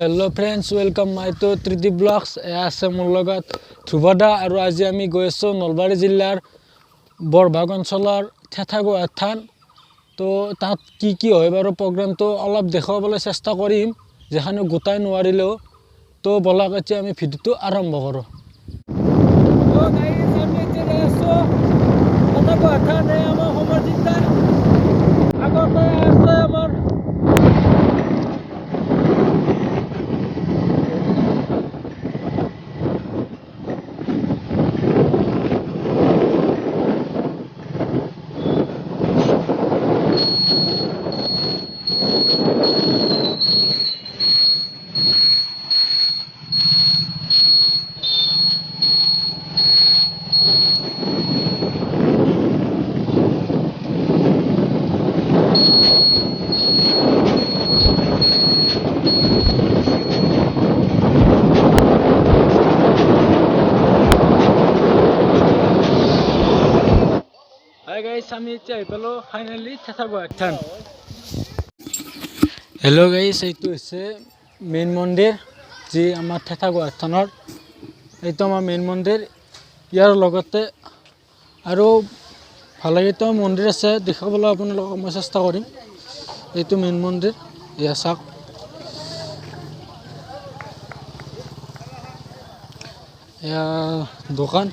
Hello friends welcome my to Tridip blogs আছে মোৰ লগত ধ্ৰুৱদা আৰু আজি আমি গৈ আছো নলবাৰী জিলাৰ বৰভাগ অঞ্চলৰ থেথাগুৱা থান তো তাত কি হয় বাৰু প্ৰগ্ৰামটো অলপ দেখাবলৈ চেষ্টা কৰিম যেখানে গোটাই নোৱাৰিলেও তো বলক এতিয়া আমি ভিডিওটো আৰম্ভ কৰো তো গাইস আমি এতিয়া আছো থেথাগুৱা থান আমাৰ সমৰজিতা আগতে আছে আমাৰ আমি এতিয়া পেলো ফাইনালি থেথাগুৱা থান হেল্ল' গাইস এইটো হৈছে মেইন মন্দিৰ যি আমাৰ থেথাগুৱা থানৰ এইটো আমাৰ মেইন মন্দিৰ ইয়াৰ লগতে আৰু ভালেকেইটা মন্দিৰ আছে দেখাবলৈ আপোনালোকক মই চেষ্টা কৰিম এইটো মেইন মন্দিৰ এয়া চাওক এয়া দোকান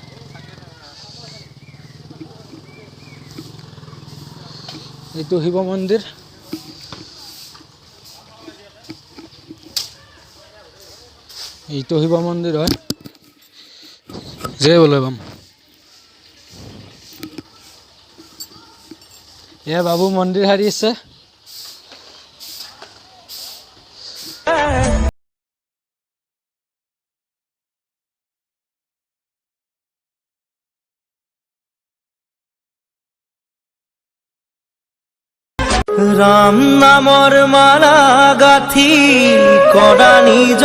এইটো শিৱ মন্দিৰ এইটো শিৱ মন্দিৰ হয় জয় বলৰাম এয়া বাবু মন্দিৰ হাৰি আছে राम नामर माला गाथी करा निज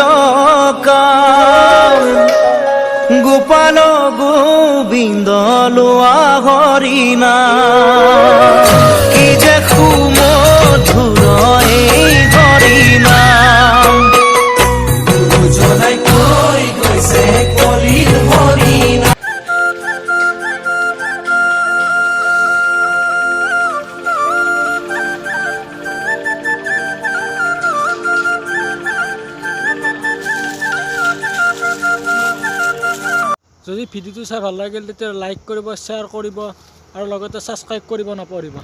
गोपाल गोविंद लोआ हरिना कि जे सुमधुर हरिना बुझनाय কৈ গৈছে কলিৰ হৰিনা যদি ভিডিওটো চাই ভাল লাগিল তেতিয়া লাইক কৰিব শ্বেয়াৰ কৰিব আৰু লগতে সাবস্ক্ৰাইব কৰিব নাপাহৰিব।